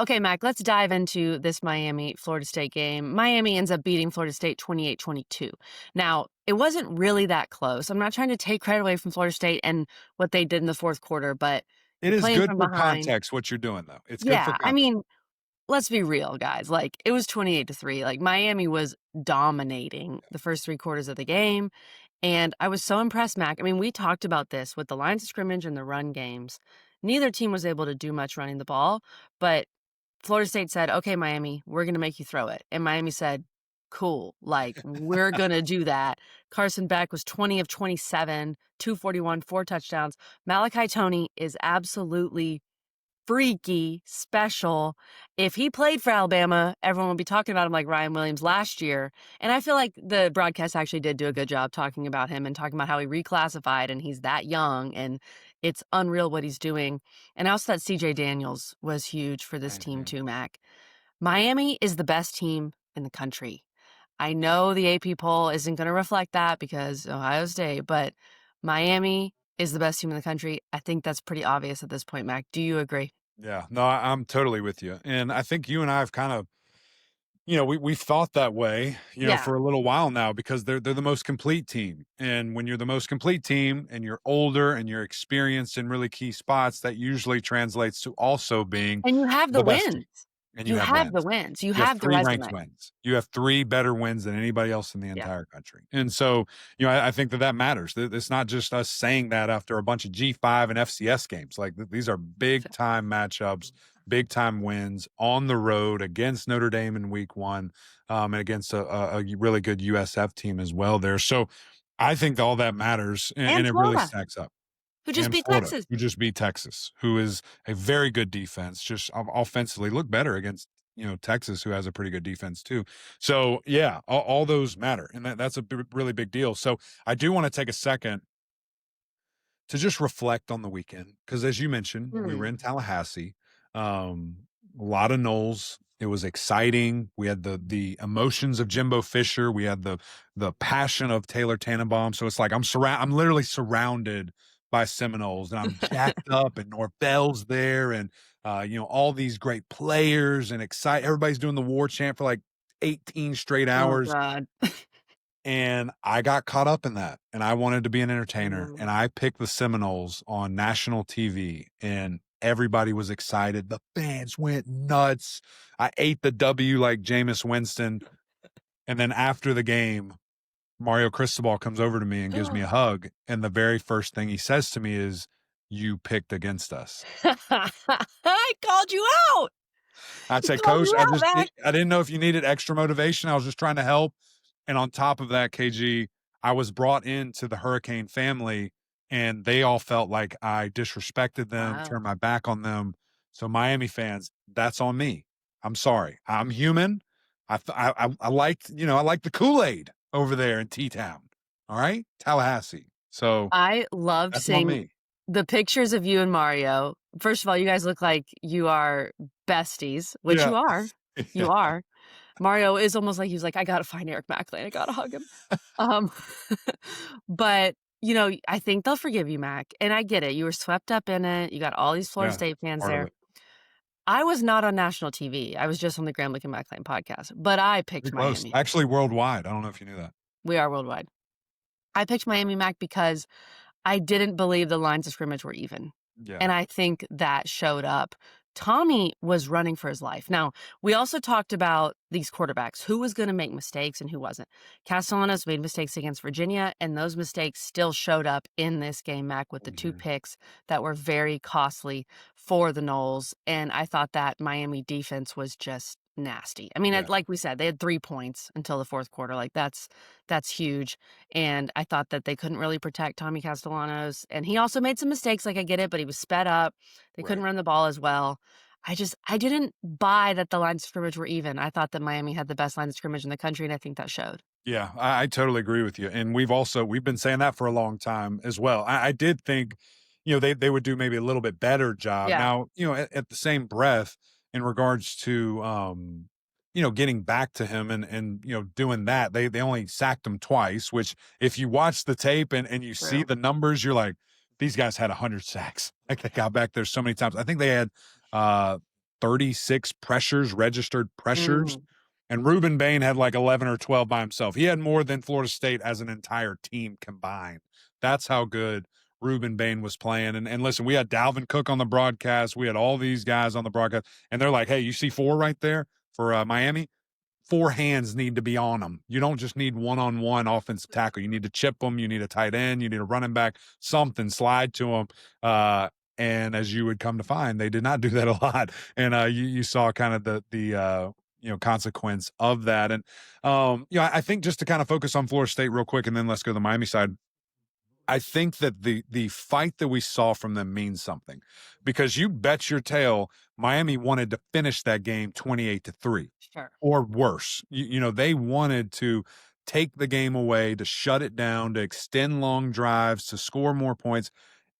Okay, Mac, let's dive into this Miami-Florida State game. Miami ends up beating Florida State 28-22. Now, it wasn't really that close. I'm not trying to take credit away from Florida State and what they did in the fourth quarter, but It is playing good from for behind. context what you're doing, though. It's good for Yeah, I context. mean, let's be real, guys. Like, it was 28-3. Like, Miami was dominating the first 3 quarters of the game, and I was so impressed, Mac. I mean, we talked about this with the lines of scrimmage and the run games. Neither team was able to do much running the ball, but Florida State said, "Okay, Miami, we're gonna make you throw it." And Miami said, "Cool, like, we're gonna do that." Carson Beck was 20 of 27, 241, 4 touchdowns. Malachi Toney is absolutely freaky special. If he played for Alabama, everyone would be talking about him like Ryan Williams last year. And I feel like the broadcast actually did do a good job talking about him and talking about how he reclassified and he's that young and it's unreal what he's doing. And also that CJ Daniels was huge for this team Mhm. too, Mac. Miami is the best team in the country. I know the AP poll isn't going to reflect that because Ohio State, but Miami is the best team in the country. I think that's pretty obvious at this point, Mac. Do you agree? Yeah. No, I'm totally with you. And I think you and I have kind of, we've thought that way, Yeah. for a little while now because they're the most complete team. And when you're the most complete team and you're older and you're experienced in really key spots, that usually translates to also being And you have the the best team. wins. And you You have have the wins. wins. You You have have the 3 ranked resume. wins. You have 3 better wins than anybody else in the Yeah. entire country. And so, I think that matters. It's not just us saying that after a bunch of G5 and FCS games. Like, these are big time matchups, big time wins on the road against Notre Dame in week 1, and against a really good USF team as well there. So, I think all that matters, And and it really Florida, stacks up. who just And beat Florida, Texas. who just beat Texas, who is a very good defense, just offensively look better against, Texas, who has a pretty good defense too. So yeah, all those matter, and that's a really big deal. So I do want to take a second to just reflect on the weekend because, as you mentioned, we were Mm. in Tallahassee. A lot of Knowles. It was exciting. We had the emotions of Jimbo Fisher. We had the passion of Taylor Tannenbaum. So it's like I'm literally surrounded by Seminoles, and I'm jacked up, and Norvell's there, and all these great players, and everybody's doing the war chant for like 18 straight Oh, hours. God. And I got caught up in that, and I wanted to be an entertainer, Mm. and I picked the Seminoles on national TV, and everybody was excited. The fans went nuts. I ate the W like Jameis Winston, and then after the game, Mario Cristobal comes over to me and gives me a hug, and the very first thing he says to me is, "You picked against us." I called you out. I He said, called "Coach, you out, Mac. I didn't know if you needed extra motivation. I was just trying to help." And on top of that, KG, I was brought into the Hurricane family, and they all felt like I disrespected them, Wow. turned my back on them. So Miami fans, that's on me. I'm sorry. I'm human. I liked, I like the Kool-Aid over there in T-Town. All right? Tallahassee. So I loved that's on seeing me. the pictures of you and Mario. First of all, you guys look like you are besties, which Yeah. you are. You Yeah. are. Mario is almost like he was like, "I gotta find Eric Macklin. I gotta hug him." Um, but, I think they'll forgive you, Mac, and I get it. You were swept up in it. You got all these Florida Yeah. State fans Part of there. it. I was not on national TV. I was just on the Graham Lincoln Macklin podcast, but I picked Pretty close. Miami. Actually, worldwide. I don't know if you knew that. We are worldwide. I picked Miami, Mac, because I didn't believe the lines of scrimmage were even. Yeah. And I think that showed up. Tommy was running for his life. Now, we also talked about these quarterbacks, who was going to make mistakes and who wasn't. Castellanos made mistakes against Virginia, and those mistakes still showed up in this game, Mac, with the 2 Mhm. picks that were very costly for the Noles. And I thought that Miami defense was just nasty. I mean, Yeah. like we said, they had 3 points until the fourth quarter. Like that's huge. And I thought that they couldn't really protect Tommy Castellanos. And he also made some mistakes, like I get it, but he was sped up. They couldn't Right. run the ball as well. I didn't buy that the lines of scrimmage were even. I thought that Miami had the best line of scrimmage in the country, and I think that showed. Yeah, I totally agree with you, and we've been saying that for a long time as well. I did think, they would do maybe a little bit better job. Yeah. Now, at the same breath, in regards to, getting back to him and doing that, they only sacked him twice. Which, if you watch the tape and you see True. the numbers, you're like, these guys had 100 sacks. Like they got back there so many times. I think they had 36 pressures, registered pressures. Mm, And Ruben Bain had like 11 or 12 by himself. He had more than Florida State as an entire team combined. That's how good Ruben Bain was playing. And listen, we had Dalvin Cook on the broadcast. We had all these guys on the broadcast. And they're like, hey, you see 4 right there for Miami? 4 hands need to be on them. You don't just need one-on-one offensive tackle. You need to chip them. You need a tight end. You need a running back, something, slide to them. And as you would come to find, they did not do that a lot. And you saw kind of the consequence of that. And I think just to kind of focus on Florida State real quick, and then let's go to the Miami side. I think that the fight that we saw from them means something, because you bet your tail Miami wanted to finish that game 28-3 sure. or worse. They wanted to take the game away, to shut it down, to extend long drives, to score more points,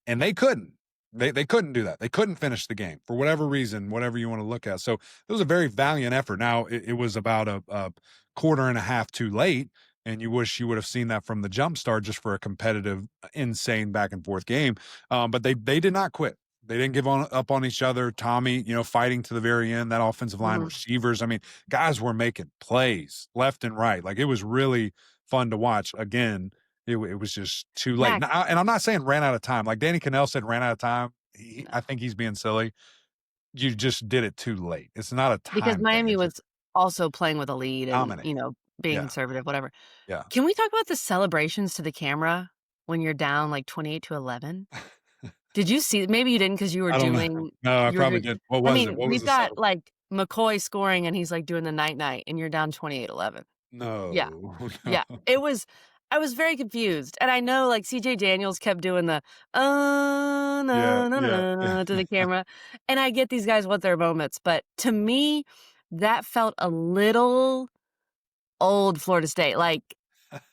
and they couldn't. They couldn't do that. They couldn't finish the game for whatever reason, whatever you want to look at. So it was a very valiant effort. Now it was about a quarter and a half too late, and you wish you would have seen that from the jump start, just for a competitive, insane back and forth game. But they did not quit. They didn't give up on each other. Tommy, fighting to the very end. That offensive line, Mhm. receivers. I mean, guys were making plays left and right. Like, it was really fun to watch. Again, it was just too late. Mac, And I'm not saying ran out of time. Like Danny Cannell said, ran out of time. no, I think he's being silly. You just did it too late. It's not a because time thing. Miami It's just was also playing with a lead and, dominating. being Yeah. conservative, whatever. Yeah. Can we talk about the celebrations to the camera when you're down like 28-11? Did you see, maybe you didn't because I don't know. No, I you were probably doing, did. What I was it? mean, What was we've the got setup? like McCoy scoring and he's like doing the night night and you're down 28-11. Yeah. No, Yeah. no. I was very confused. And I know like CJ Daniels kept doing the Yeah, na, na, na, yeah, na, to yeah. the camera. And I get these guys want their moments, but to me, that felt a little old Florida State. Like,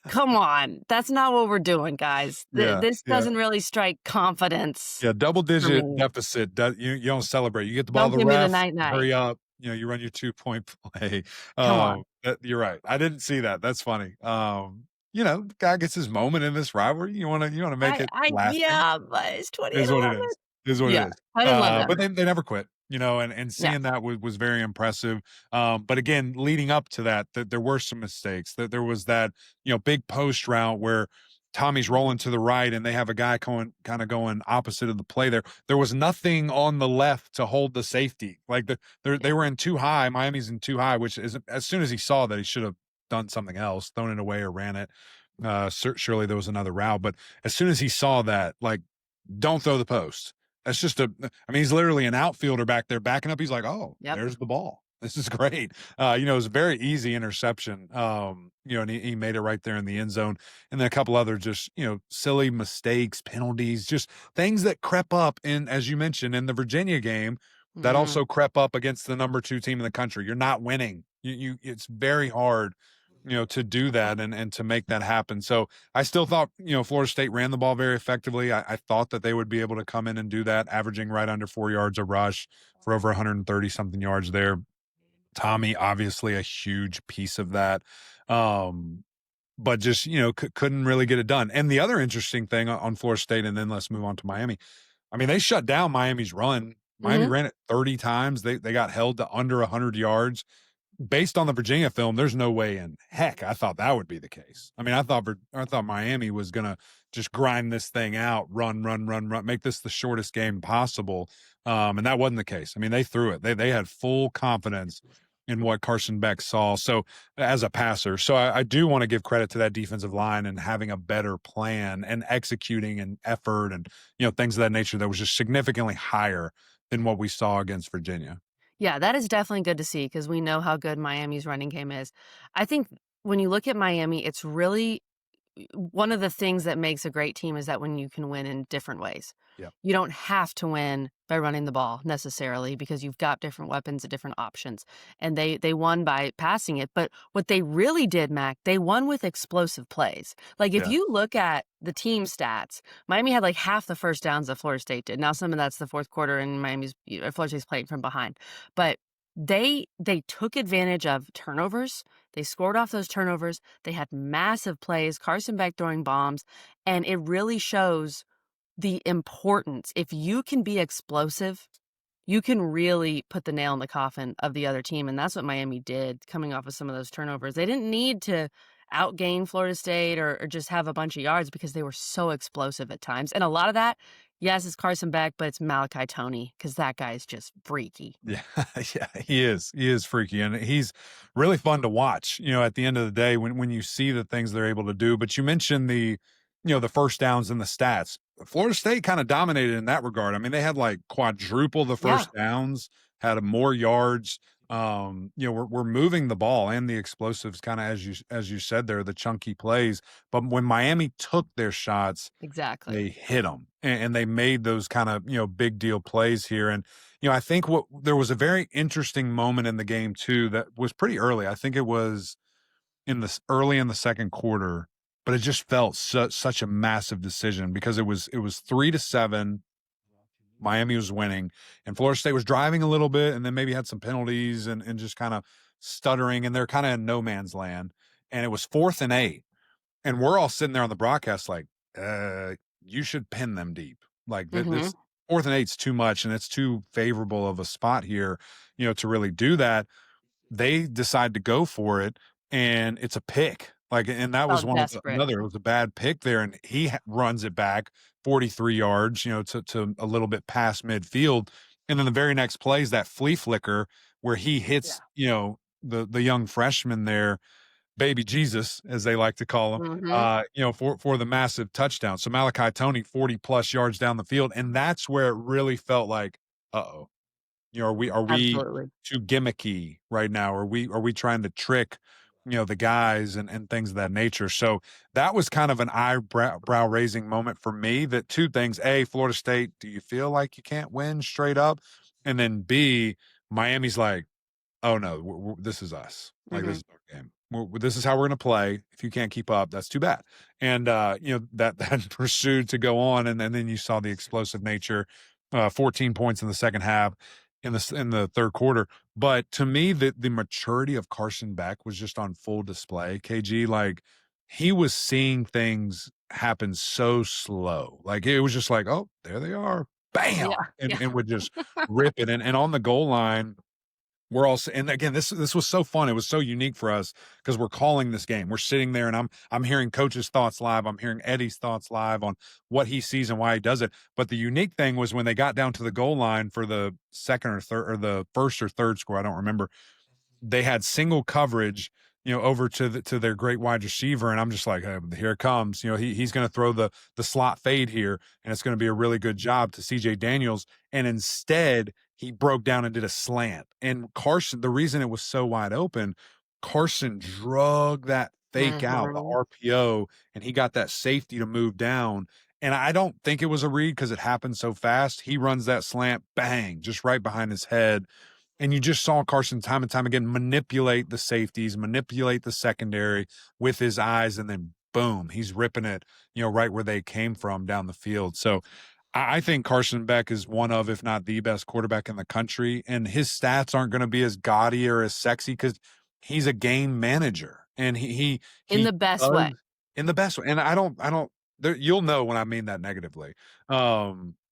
come on. That's not what we're doing, guys. Yeah, This yeah. doesn't really strike confidence Yeah, double for digit me. deficit. You don't celebrate. You get the ball Don't to the give me the ref, night you night. hurry up, you run your 2-point play. Come on. You're right. I didn't see that. That's funny. The guy gets his moment in this rivalry. You wanna make it lasting. Yeah, but it's Is what it 28-11. is. Is what it Yeah. is. I didn't love But them. they never quit, and Yeah. seeing that was very impressive. But again, leading up to that, there were some mistakes. That there was that, big post route where Tommy's rolling to the right and they have a guy going opposite of the play there. There was nothing on the left to hold the safety. Like they Yeah. were in too high. Miami's in too high, which is, as soon as he saw that, he should have done something else, thrown it away or ran it. Surely there was another route, but as soon as he saw that, like, don't throw the post. That's just he's literally an outfielder back there backing up. He's like, oh, Yep. there's the ball. This is great. It was a very easy interception. And he made it right there in the end zone. And then a couple other just, silly mistakes, penalties, just things that crept up in, as you mentioned, in the Virginia game, that Mhm. also crept up against the number 2 team in the country. You're not winning. It's very hard, to do that and to make that happen. So I still thought, Florida State ran the ball very effectively. I thought that they would be able to come in and do that, averaging right under 4 yards a rush for over 130 something yards there. Tommy, obviously a huge piece of that. But just, couldn't really get it done. And the other interesting thing on Florida State, and then let's move on to Miami. I mean, they shut down Miami's run. Miami Mhm. ran it 30 times. They got held to under 100 yards. Based on the Virginia film, there's no way in heck I thought that would be the case. I mean, I thought Miami was gonna just grind this thing out, run, run, run, run, make this the shortest game possible. And that wasn't the case. I mean, they threw it. They had full confidence in what Carson Beck saw. So as a passer, so I do want to give credit to that defensive line and having a better plan and executing and effort and things of that nature that was just significantly higher than what we saw against Virginia. Yeah, that is definitely good to see because we know how good Miami's running game is. I think when you look at Miami, it's really one of the things that makes a great team is that when you can win in different ways. Yeah. You don't have to win by running the ball necessarily because you've got different weapons and different options. And they won by passing it. But what they really did, Mac, they won with explosive plays. Like if Yeah. you look at the team stats, Miami had like half the first downs that Florida State did. Now some of that's the fourth quarter and Florida State's playing from behind. But they took advantage of turnovers. They scored off those turnovers. They had massive plays, Carson Beck throwing bombs, and it really shows the importance. If you can be explosive you can really put the nail in the coffin of the other team, and that's what Miami did coming off of some of those turnovers. They didn't need to outgain Florida State or just have a bunch of yards because they were so explosive at times, and a lot of that, yes, it's Carson Beck, but it's Malachi Toney because that guy is just freaky. Yeah, yeah, he is. He is freaky, and he's really fun to watch. At the end of the day, when you see the things they're able to do. But you mentioned the first downs and the stats. Florida State kind of dominated in that regard. I mean, they had like quadruple the Yeah, first downs, had more yards. We're moving the ball and the explosives, kind of as you said there, the chunky plays. But when Miami took their shots, exactly. they hit them, and they made those kind of, big deal plays here. And, I think there was a very interesting moment in the game too that was pretty early. I think it was early in the second quarter, but it just felt such a massive decision because it was 3-7. Miami was winning, and Florida State was driving a little bit, and then maybe had some penalties and just kind of stuttering, and they're kind of in no man's land. And it was 4th and 8, and we're all sitting there on the broadcast like, you should pin them deep. Like Mhm. this 4th and 8's too much, and it's too favorable of a spot here, to really do that. They decide to go for it, and it's a pick. Like, and that was Felt one of desperate. another. It was a bad pick there, and he runs it back 43 yards, to a little bit past midfield, and then the very next play is that flea flicker where he hits, Yeah. the young freshman there, baby Jesus, as they like to call him, Mhm. for the massive touchdown. So Malachi Toney, 40 plus yards down the field. And that's where it really felt like, uh-oh, are we Absolutely. too gimmicky right now? Are we trying to trick, the guys and things of that nature? So that was kind of an eyebrow raising moment for me. That two things: A, Florida State, do you feel like you can't win straight up? And then B, Miami's like, oh no, this is us. Like, this Mhm. is our game. This is how we're going to play. If you can't keep up, that's too bad. And that pursued to go on, and then you saw the explosive nature. 14 points in the second half, in the third quarter. But to me, the maturity of Carson Beck was just on full display. KG, like, he was seeing things happen so slow. Like, it was just like, oh, there they are, Yeah. bam, and Yeah. and would just rip it. And on the goal line, we're all and again, this was so fun. It was so unique for us because we're calling this game. We're sitting there, and I'm hearing coach's thoughts live. I'm hearing Eddie's thoughts live on what he sees and why he does it. But the unique thing was when they got down to the goal line for the second or third, or the first or third score, I don't remember, they had single coverage, over to their great wide receiver, and I'm just like, hey, here it comes. He's going to throw the slot fade here, and it's going to be a really good job to CJ Daniels. And instead, he broke down and did a slant. And Carson, the reason it was so wide open, Carson drug that fake out, the Mhm. RPO, and he got that safety to move down. And I don't think it was a read because it happened so fast. He runs that slant, bang, just right behind his head, and you just saw Carson time and time again manipulate the safeties, manipulate the secondary with his eyes, and then boom, he's ripping it, right where they came from down the field. So I think Carson Beck is one of, if not the best quarterback in the country. And his stats aren't going to be as gaudy or as sexy because he's a game manager, and In he the best way. does in the best way. And I don't there, you'll know when I mean that negatively.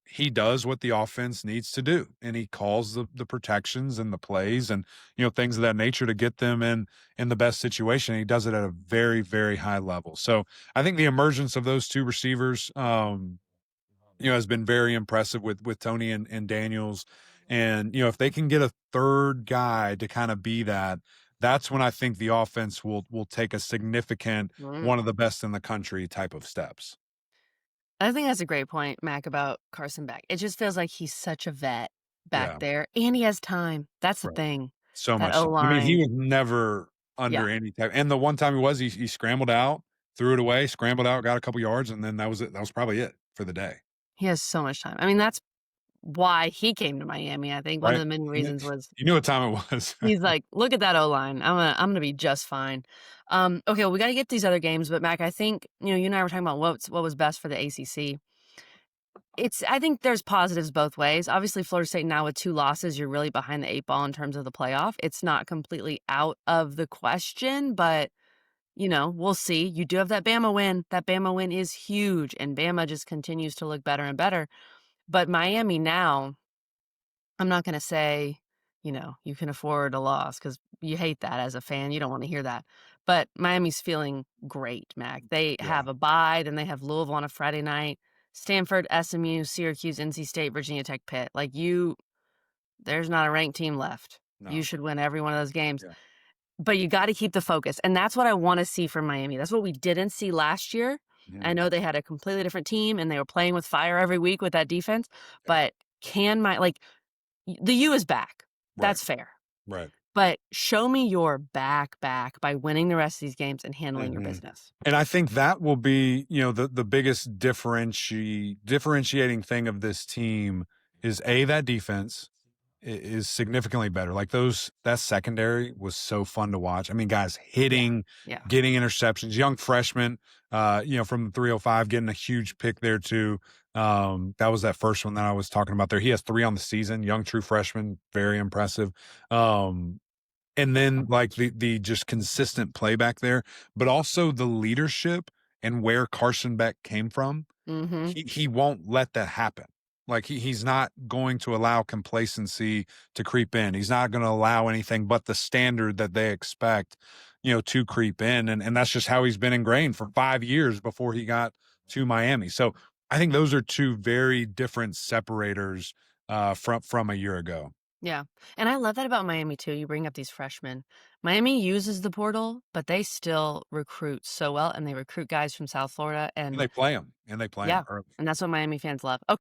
He does what the offense needs to do, and he calls the protections and the plays, and things of that nature to get them in the best situation. He does it at a very, very high level. So I think the emergence of those two receivers, has been very impressive with Tony and Daniels. And if they can get a third guy to kind of be that, that's when I think the offense will take a significant, Mm. one of the best in the country type of steps. I think that's a great point, Mac, about Carson Beck. It just feels like he's such a vet back Yeah. there, and he has time. That's the Right. thing. So That much time. I mean, he O-line. was never Yeah. under any type, and the one time he scrambled out, threw it away, scrambled out, got a couple yards, and then that was it. That was probably it for the day, He has so much time. I mean, that's why he came to Miami, I think one of right? the many You kn reasons was you knew what time it was. he's like, "Look at that O-line. I'm gonna be just fine." Okay, well, we gotta get these other games, but Mac, I think, you and I were talking about what was best for the ACC. I think there's positives both ways. Obviously, Florida State now with 2 losses, you're really behind the 8 ball in terms of the playoff. It's not completely out of the question, but, we'll see. You do have that Bama win. That Bama win is huge, and Bama just continues to look better and better. But Miami now I'm not gonna say, you can afford a loss because you hate that as a fan, you don't wanna hear that. But Miami's feeling great, Mac. They Yeah. have a bye, then they have Louisville on a Friday night, Stanford, SMU, Syracuse, NC State, Virginia Tech, Pitt. Like, there's not a ranked team left. You No. should win every one of those games. Yeah. But you gotta keep the focus, and that's what I wanna see from Miami. That's what we didn't see last year. I Mhm. know they had a completely different team, and they were playing with fire every week with that defense, Yeah. but can my like, the U is back. Right. That's fair. Right. But show me your back by winning the rest of these games and handling your Mhm. business. And I think that will be, the biggest differentiating thing of this team is that defense is significantly better. Like that secondary was so fun to watch. I mean, guys Yeah. hitting, Yeah. getting interceptions, young freshman, from the 305, getting a huge pick there too. That was that first one that I was talking about there. He has 3 on the season, young true freshman, very impressive. And then like the just consistent play back there, but also the leadership and where Carson Beck came from. Mhm. He won't let that happen. Like he's not going to allow complacency to creep in. He's not going to allow anything but the standard that they expect, to creep in. And that's just how he's been ingrained for 5 years before he got to Miami. So I think those are two very different separators from a year ago. Yeah. And I love that about Miami too. You bring up these freshmen. Miami uses the portal, but they still recruit so well, and they recruit guys from South Florida, And and they play him. And they play yeah, him early. and that's what Miami fans love.